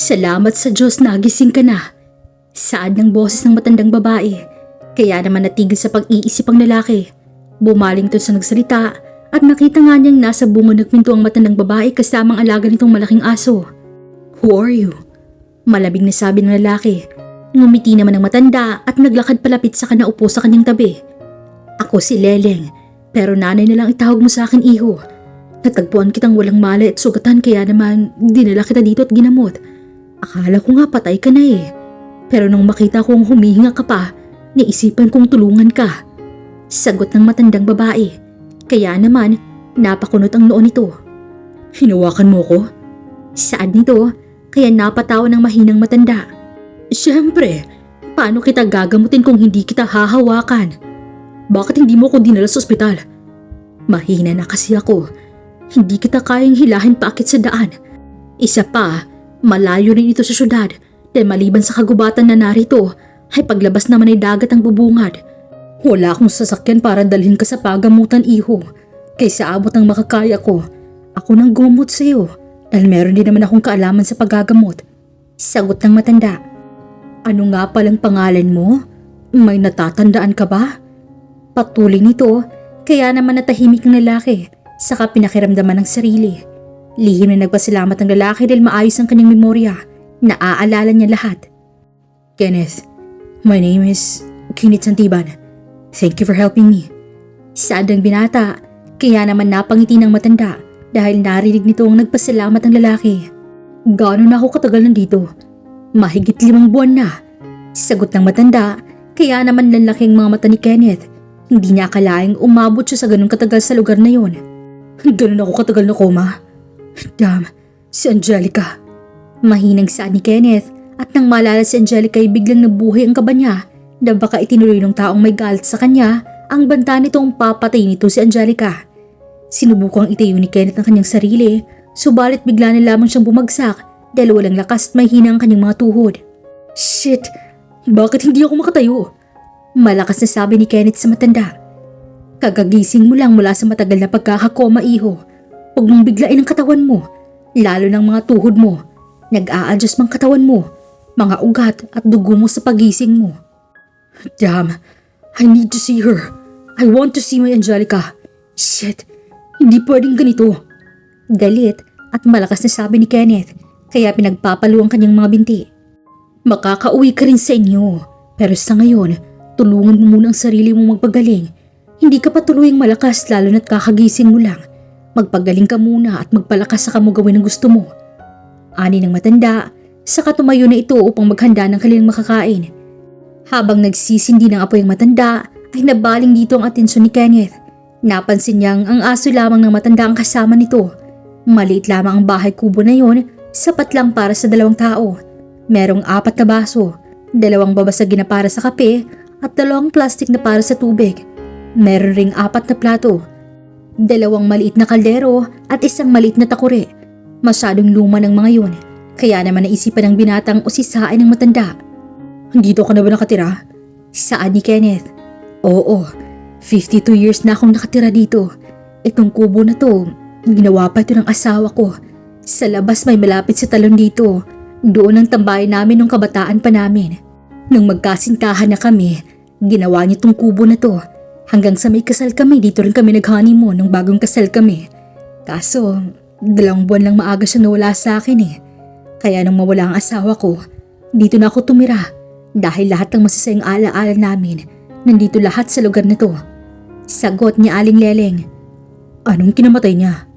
Salamat sa Diyos na gising ka na. Saad ng boses ng matandang babae. Kaya naman natigil sa pag-iisip ang lalaki. Bumaling to sa nagsalita at nakita nga niyang nasa bunga ng pinto ang matandang babae kasamang alaga nitong malaking aso. Who are you? Malabig na sabi ng lalaki. Ngumiti naman ang matanda at naglakad palapit sa kanaupo sa kanyang tabi. Ako si Leleng, pero nanay na lang itawag mo sa akin, iho. Natagpuan kitang walang malay at sugatan kaya naman dinala kita dito at ginamot. Akala ko nga patay ka na eh. Pero nung makita kong humihinga ka pa, naisipan kong tulungan ka. Sagot ng matandang babae. Kaya naman, napakunot ang noo nito. Hinawakan mo ko? Saad nito, kaya napatawa ng mahinang matanda. Siyempre, paano kita gagamutin kung hindi kita hahawakan? Bakit hindi mo ko dinala sa ospital? Mahina na kasi ako. Hindi kita kayang hilahin paakit sa daan. Isa pa, malayo rin ito sa syudad dahil maliban sa kagubatan na narito ay paglabas naman ay dagat ang bubungad. Wala akong sasakyan para dalhin ka sa pagamutan, iho. Kaysa abot ng makakaya ko, ako nang gumot sa iyo dahil meron din naman akong kaalaman sa paggagamot. Sagot ng matanda. Ano nga palang pangalan mo? May natatandaan ka ba? Patuloy nito, kaya naman natahimik ang lalaki, saka pinakiramdaman ng sarili. Lihim na nagpasalamat ang lalaki dahil maayos ang kanyang memorya. Naaalala niya lahat. Kenneth, my name is Kenneth Santiban. Thank you for helping me. Saad ang binata, kaya naman napangiti ng matanda dahil narinig nito ang nagpasalamat ang lalaki. Gaano na ako katagal nandito? Mahigit 5 buwan na. Sagot ng matanda, kaya naman lalaki ang mga mata ni Kenneth. Hindi niya akalaing umabot siya sa ganun katagal sa lugar na yon. Ganun ako katagal na koma? Damn, si Angelica. Mahinang saad ni Kenneth at nang maalala si Angelica ay biglang nabuhay ang kaba niya na baka itinuloy ng taong may galit sa kanya ang banta nitong papatay nito si Angelica. Sinubukang itayo ni Kenneth ang kanyang sarili, subalit bigla na lamang siyang bumagsak dahil walang lakas at may hina ang kanyang mga tuhod. Shit! Bakit hindi ako makatayo? Malakas na sabi ni Kenneth sa matanda. Kagagising mo lang mula sa matagal na pagkakakoma, iho. Huwag mong biglain ang katawan mo, lalo ng mga tuhod mo. Nag-a-adjust mang katawan mo, mga ugat at dugo mo sa pagising mo. Damn, I need to see her. I want to see my Angelica. Shit, hindi pwedeng ganito. Galit at malakas na sabi ni Kenneth, kaya pinagpapalo ang kanyang mga binti. Makakauwi ka rin sa inyo, pero sa ngayon, tulungan mo muna ang sarili mong magpagaling. Hindi ka pa tuluyang malakas lalo na't kakagising mo lang. Magpagaling ka muna at magpalakas sa kamugawin ng gusto mo. Ani ng matanda, saka tumayo na ito upang maghanda ng kanilang makakain. Habang nagsisindi ng apoy ang matanda, ay nabaling dito ang atensyon ni Kenneth. Napansin niyang ang aso lamang ng matanda ang kasama nito. Maliit lamang ang bahay kubo na yon, sapat lang para sa 2 tao. Merong 4 na baso, 2 babasagin na para sa kape at 2 plastic na para sa tubig. Meron ring 4 na plato, 2 maliit na kaldero at 1 maliit na takure. Masyadong luma ng mga yun, kaya naman naisipan ng binatang usisain ng matanda. Dito ka na ba nakatira? Saad ni Kenneth. Oo, 52 years na akong nakatira dito. Itong kubo na to, ginawa pa ito ng asawa ko. Sa labas may malapit sa talon dito. Doon ang tambayan namin nung kabataan pa namin. Nung magkasintahan na kami, ginawa niya tong kubo na to. Hanggang sa may kasal kami, dito rin kami nag-honeymoon nung bagong kasal kami. Kaso, 2 buwan lang maaga siya nawala sa akin eh. Kaya nung mawala ang asawa ko, dito na ako tumira. Dahil lahat ng masasayang alaala namin, nandito lahat sa lugar na to. Sagot ni Aling Leleng. Anong kinamatay niya?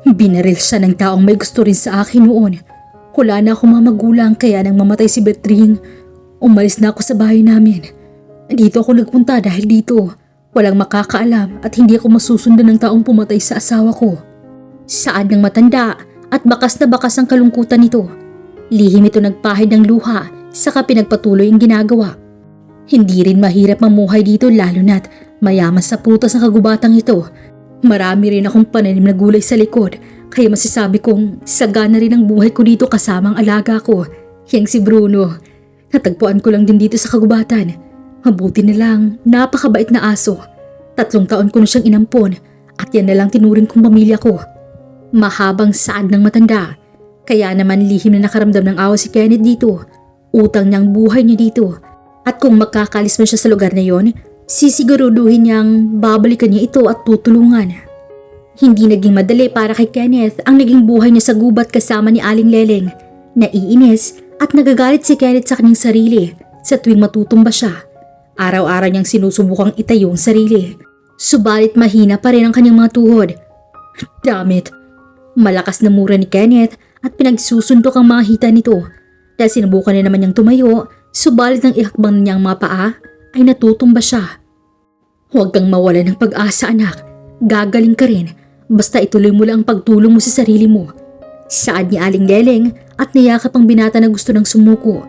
Binaril siya ng taong may gusto rin sa akin noon. Wala na akong mga magulang kaya nang mamatay si Bertring, umalis na ako sa bahay namin. Dito ako nagpunta dahil dito, walang makakaalam at hindi ako masusundan ng taong pumatay sa asawa ko. Saad ng matanda at bakas na bakas ang kalungkutan nito. Lihim ito nagpahid ng luha, saka pinagpatuloy ang ginagawa. Hindi rin mahirap mamuhay dito lalo na't mayaman sa prutas ang kagubatang ito. Marami rin akong pananim na gulay sa likod, kaya masasabi kong sagana rin ang buhay ko dito kasama ang alaga ko, yang si Bruno. Natagpuan ko lang din dito sa kagubatan. Mabuti na lang, napakabait na aso. 3 taon ko na siyang inampon at yan na lang tinuring kong pamilya ko. Mahabang saad ng matanda. Kaya naman lihim na nakaramdam ng awa si Kenneth dito. Utang niyang buhay niya dito. At kung makakalis man siya sa lugar na yon, sisiguruduhin niyang babalikan niya ito at tutulungan. Hindi naging madali para kay Kenneth ang naging buhay niya sa gubat kasama ni Aling Leleng. Naiinis at nagagalit si Kenneth sa kanyang sarili sa tuwing matutumba siya. Araw-araw niyang sinusubukang itayo ang sarili. Subalit mahina pa rin ang kanyang mga tuhod. Damn it! Malakas na mura ni Kenneth at pinagsusuntok ang mga hita nito dahil sinubukan na naman niyang tumayo, subalit ang ihakbang niyang mga paa ay natutumba siya. Huwag kang mawala ng pag-asa, anak. Gagaling ka rin, basta ituloy mo lang ang pagtulong mo sa sarili mo. Saad ni Aling Leleng at niyakap ang binata na gusto ng sumuko.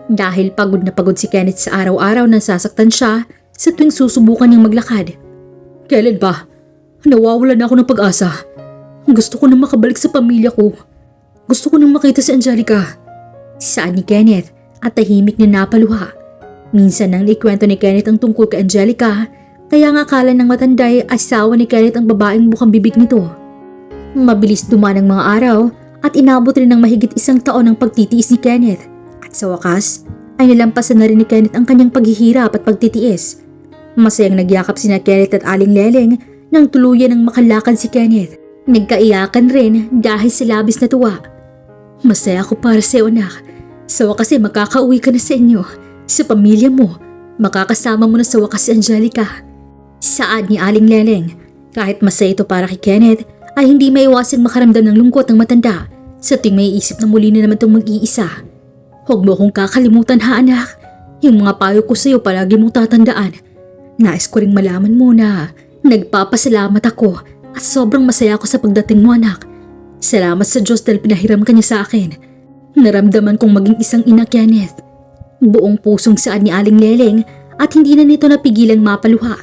Dahil pagod na pagod si Kenneth sa araw-araw na sasaktan siya sa tuwing susubukan niyang maglakad. Kailan ba? Nawawalan na ako ng pag-asa. Gusto ko nang makabalik sa pamilya ko. Gusto ko nang makita si Angelica. Saad ni Kenneth at tahimik na napaluha. Minsan nang ikwento ni Kenneth ang tungkol kay Angelica, kaya nga akala ng matanda ay asawa ni Kenneth ang babaeng bukang bibig nito. Mabilis dumaan ang mga araw at inabot rin ng mahigit 1 taon ang pagtitiis ni Kenneth. At sa wakas ay nalampasan na rin ni Kenneth ang kanyang paghihirap at pagtitiis. Masayang nagyakap sina Kenneth at Aling Leleng nang tuluyan ng makalakad si Kenneth. Nagkaiyakan rin dahil sa labis na tuwa. Masaya ako para sa iyo, anak. Sa wakas ay makakauwi ka na sa inyo, sa pamilya mo. Makakasama mo na sa wakas si Angelica. Saad ni Aling Leleng. Kahit masaya ito para kay Kenneth, ay hindi maiwasang makaramdam ng lungkot ng matanda sa tuwing may isip na muli na naman itong mag-iisa. Huwag mo akong kakalimutan, ha, anak. Yung mga payo ko sa iyo palagi mong tatandaan. Nais ko ring malaman mo na nagpapasalamat ako at sobrang masaya ako sa pagdating mo, anak. Salamat sa Diyos dahil pinahiram ka niya sa akin. Naramdaman kong maging isang ina, Kenneth. Buong pusong saad ni Aling Leleng at hindi na nito napigilang mapaluha.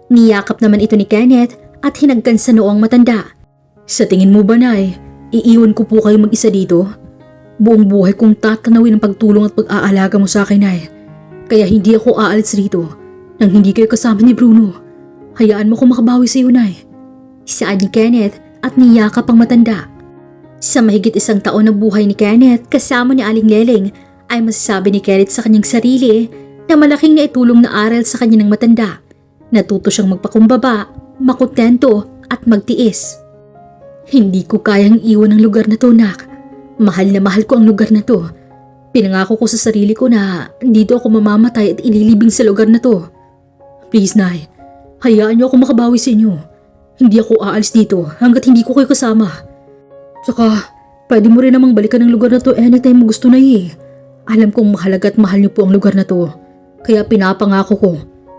Niyakap naman ito ni Kenneth at hinagkan sa noong matanda. Sa tingin mo ba, Nay, iiwan ko po kayo mag-isa dito? Buong buhay kong tatanawin ang pagtulong at pag-aalaga mo sa akin, Nay. Kaya hindi ako aalis rito nang hindi kayo kasama ni Bruno. Hayaan mo kong makabawi sa iyo, Nay. Saad ni Kenneth at niyakap ang matanda. Sa mahigit 1 taon na buhay ni Kenneth kasama ni Aling Leleng ay masasabi ni Kenneth sa kanyang sarili na malaking naitulong na aral sa kanya ng matanda. Natuto siyang magpakumbaba, makontento at magtiis. Hindi ko kayang iwan ang lugar na to, nak. Mahal na mahal ko ang lugar na to. Pinangako ko sa sarili ko na dito ako mamamatay at ililibing sa lugar na to. Please, Nay, hayaan niyo ako makabawi sa inyo. Hindi ako aalis dito hanggat hindi ko kayo kasama. Tsaka, pwede mo rin namang balikan ang lugar na to anytime mo gusto, na Alam kong mahalaga at mahal niyo po ang lugar na to. Kaya pinapangako ko,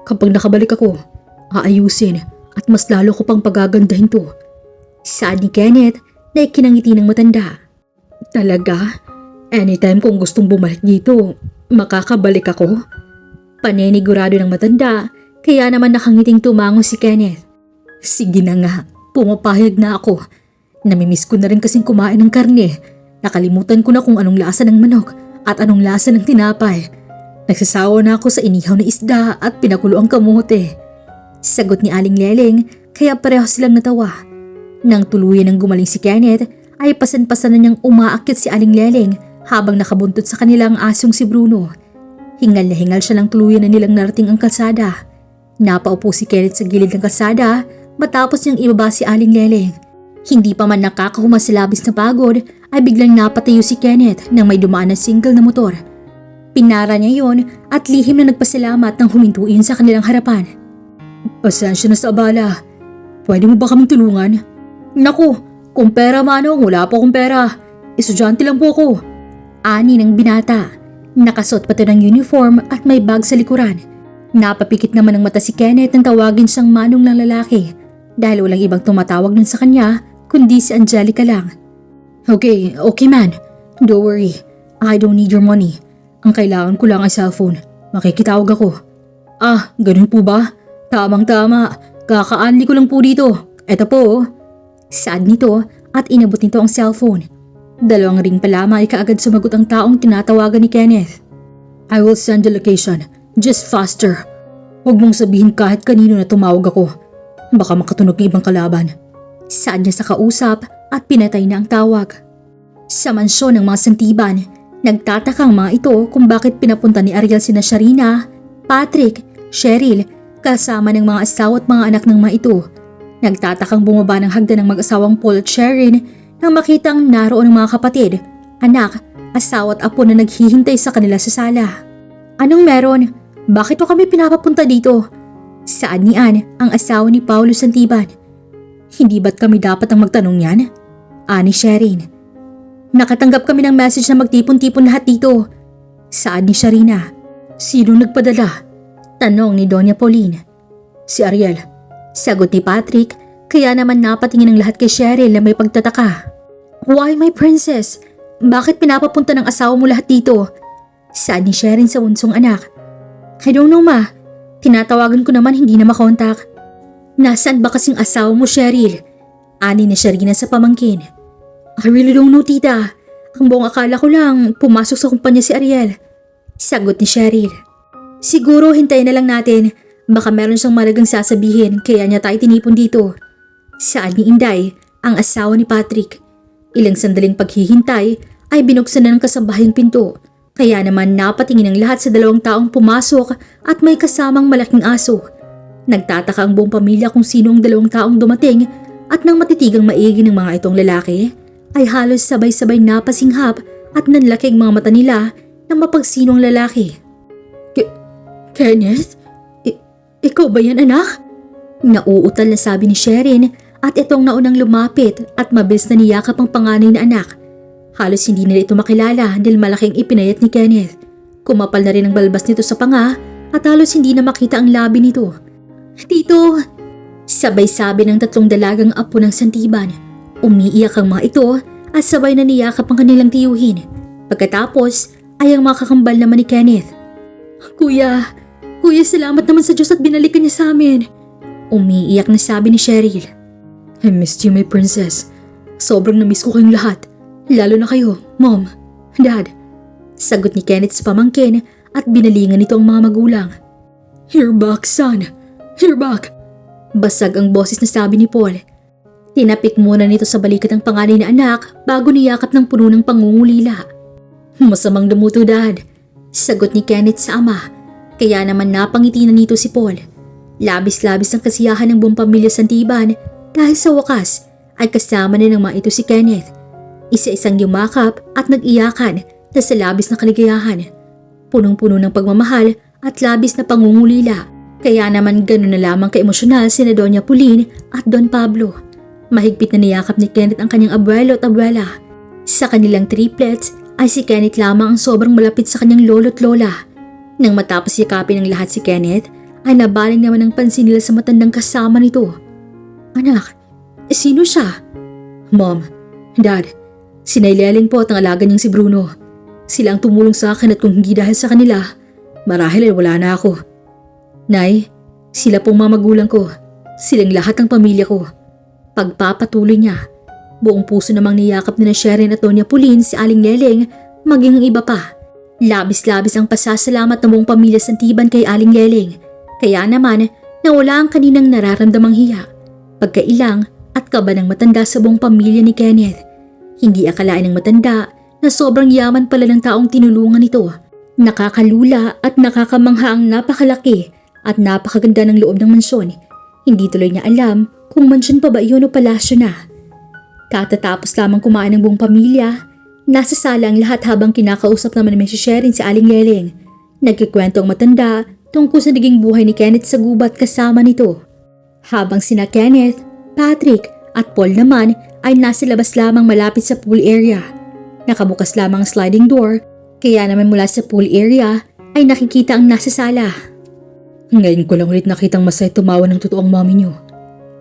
kapag nakabalik ako, aayusin at mas lalo ko pang pagagandahin to. Saad ni Kenneth na ikinangiti ng matanda. Talaga? Anytime kung gustong bumalik dito, makakabalik ako? Panenigurado ng matanda, kaya naman nakangiting tumango si Kenneth. Sige na nga, pumapahayag na ako. Namimiss ko na rin kasing kumain ng karne. Nakalimutan ko na kung anong lasa ng manok at anong lasa ng tinapay. Nagsasawa na ako sa inihaw na isda at pinakulo ang kamote. Sagot ni Aling Leleng, kaya pareho silang natawa. Nang tuluyan ng gumaling si Kenneth, ay pasan-pasan na niyang umaakyat si Aling Leleng habang nakabuntot sa kanilang asong si Bruno. Hingal na hingal siya ng tuluyan na nilang narating ang kalsada. Napaupo si Kenneth sa gilid ng kalsada matapos niyang ibaba si Aling Leleng. Hindi pa man nakakahuma sa labis na pagod ay biglang napatayo si Kenneth nang may dumaan na single na motor. Pinara niya yon at lihim na nagpasalamat nang huminto iyon sa kanilang harapan. Pasensya na sa abala. Pwede mo ba kaming tulungan? Naku, kung pera manong, wala po akong pera. Estudyante lang po ako. Ani ng binata. Nakasuot pa ito ng uniform at may bag sa likuran. Napapikit naman ang mata si Kenneth nang tawagin siyang manong ng lalaki dahil walang ibang tumatawag nun sa kanya kundi si Angelica lang. Okay man. Don't worry. I don't need your money. Ang kailangan ko lang ay cellphone. Makikitawag ako. Ah, ganun po ba? Tamang-tama. Kaka-unli ko lang po dito. Eto po. Saad nito at inabot nito ang cellphone. 2 ring pa lamang ay kaagad sumagot ang taong tinatawagan ni Kenneth. I will send the location. Just faster. Huwag mong sabihin kahit kanino na tumawag ako. Baka makatunog ng ibang kalaban. Saad niya sa kausap at pinatay na ang tawag. Sa mansyon ng mga santiban, nagtataka ang mga ito kung bakit pinapunta ni Ariel sina Sharina, Patrick, Cheryl, kasama ng mga asawa at mga anak ng mga ito. Nagtatakang bumaba ng hagdan ng mag-asawang Paul at Sherin nang makita ang naroon ng mga kapatid, anak, asawa at apo na naghihintay sa kanila sa sala. Anong meron? Bakit mo kami pinapapunta dito? Saan ni Anne, ang asawa ni Paulo Santiban? Hindi ba't kami dapat ang magtanong yan? Ani Sherin. Nakatanggap kami ng message na magtipon-tipon lahat dito. Saan ni Sharina? Sino nagpadala? Tanong ni Doña Pauline. Si Ariel. Sagot ni Patrick, kaya naman napatingin ang lahat kay Cheryl na may pagtataka. Why my princess? Bakit pinapapunta ng asawa mo lahat dito? Saan ni Sherin sa bunsong anak? I don't know ma. Tinatawagan ko naman hindi na makontak. Nasaan ba kasing asawa mo, Cheryl? Ani ni Sharina sa pamangkin. I really don't know, tita. Ang buong akala ko lang pumasok sa kumpanya si Ariel. Sagot ni Cheryl. Siguro hintayin na lang natin. Baka meron siyang malagang sasabihin kaya niya tayo tinipon dito. Saan ni Inday, ang asawa ni Patrick? Ilang sandaling paghihintay ay binuksan na ng kasambahay ang pinto. Kaya naman napatingin ang lahat sa dalawang taong pumasok at may kasamang malaking aso. Nagtataka ang buong pamilya kung sino ang dalawang taong dumating at nang matitigang maigi ng mga itong lalaki ay halos sabay-sabay napasinghap at nanlaki ang mga mata nila ng mapagsinong lalaki. Kenneth? Ikaw ba yan, anak? Nauutal na sabi ni Sherin at itong naunang lumapit at mabilis na niyakap ang panganay na anak. Halos hindi nila ito makilala dahil malaking ipinayat ni Kenneth. Kumapal na rin ang balbas nito sa panga at halos hindi na makita ang labi nito. Tito! Sabay sabi ng tatlong dalagang apo ng santiban. Umiiyak ang mga ito at sabay na niyakap ang kanilang tiyuhin. Pagkatapos ay ang mga kakambal naman ni Kenneth. Kuya, salamat naman sa Diyos at binalikan niya sa amin. Umiiyak na sabi ni Cheryl. I missed you, my princess. Sobrang na-miss ko kayong lahat. Lalo na kayo, Mom, Dad. Sagot ni Kenneth sa pamangkin at binalingan nito ang mga magulang. You're back, son. You're back. Basag ang boses na sabi ni Paul. Tinapik muna nito sa balikat ang panganay na anak bago niyakap ng puno ng pangungulila. Masamang damuto, Dad. Sagot ni Kenneth sa ama. Kaya naman napangiti na nito si Paul. Labis-labis ang kasiyahan ng buong pamilya Santiban dahil sa wakas ay kasama na ng mga ito si Kenneth. Isa-isang yumakap at nag-iyakan na sa labis na kaligayahan. Punong-puno ng pagmamahal at labis na pangungulila. Kaya naman gano'n na lamang ka-emosyonal sina Doña Pauline at Don Pablo. Mahigpit na niyakap ni Kenneth ang kanyang abuelo at abuela. Sa kanilang triplets ay si Kenneth lamang ang sobrang malapit sa kanyang lolo at lola. Nang matapos yakapin ng lahat si Kenneth, ay nabaling naman ang pansin nila sa matandang kasama nito. Anak, sino siya? Mom, Dad, si Naileling po at ang alaga niyang si Bruno. Sila ang tumulong sa akin at kung hindi dahil sa kanila, marahil ay wala na ako. Nay, sila pong mga magulang ko. Silang lahat ng pamilya ko. Pagpapatuloy niya, buong puso namang niyakap ni na Sherin at Doña Pauline si Aling Leleng maging ang iba pa. Labis-labis ang pasasalamat ng buong pamilya Santiban kay Aling Leleng. Kaya naman nawala ang kaninang nararamdamang hiya, pagkailang at kaba ng matanda sa buong pamilya ni Kenneth. Hindi akalain ng matanda na sobrang yaman pala ng taong tinulungan nito. Nakakalula at nakakamangha ang napakalaki at napakaganda ng loob ng mansyon. Hindi tuloy niya alam kung mansyon pa ba iyon o palasyo na. Katatapos lamang kumain ng buong pamilya, nasa sala ang lahat habang kinakausap naman ni Mrs. Sherin si Aling Leleng. Nagkikwento ang matanda tungkol sa naging buhay ni Kenneth sa gubat kasama nito. Habang sina Kenneth, Patrick at Paul naman ay nasa labas lamang malapit sa pool area. Nakabukas lamang ang sliding door, kaya naman mula sa pool area ay nakikita ang nasa sala. Ngayon ko lang ulit nakitang masaya tumawa ng totoong mami niyo.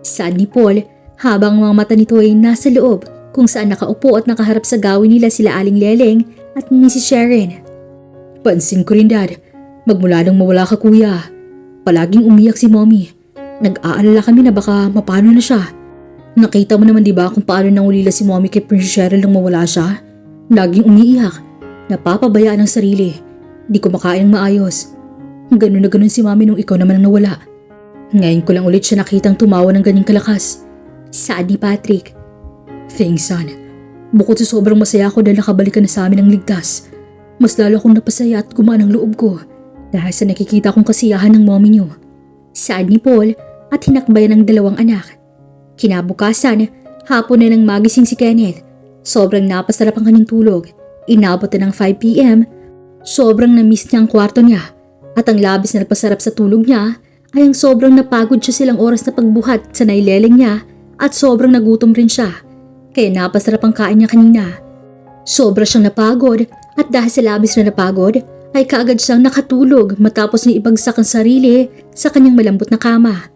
Saad ni Paul habang mga mata nito ay nasa loob kung saan nakaupo at nakaharap sa gawin nila sila Aling Leleng at Mrs. Sherin. Pansin ko rin, Dad. Magmula nang mawala ka, Kuya. Palaging umiyak si Mommy. Nag-aalala kami na baka mapano na siya. Nakita mo naman diba kung paano nangulila si Mommy kay Princess Cheryl nang mawala siya? Laging umiiyak. Napapabayaan ang sarili. Di ko makain ng maayos. Ganun na ganun si Mommy nung ikaw naman ang nawala. Ngayon ko lang ulit siya nakitang tumawa ng ganyang kalakas. Saad ni Patrick. Thanks, son. Bukod sa sobrang masaya ako dahil nakabalik ka na sa amin ng ligtas, mas lalo akong napasaya at gumaan ang loob ko dahil sa nakikita kong kasiyahan ng mommy niyo. Saad ni Paul at hinakbayan ng dalawang anak. Kinabukasan, hapon na nang magising si Kenneth. Sobrang napasarap ang kanyang tulog. Inabot na ng 5 p.m. Sobrang na-miss niya ang kwarto niya at ang labis na napasarap sa tulog niya ay ang sobrang napagod siya silang oras na pagbuhat sa naileleng niya at sobrang nagutom rin siya. Kaya napasarap ang kain niya kanina. Sobra siyang napagod at dahil sa labis na napagod ay kaagad siyang nakatulog matapos niya ibagsak ang sarili sa kanyang malambot na kama.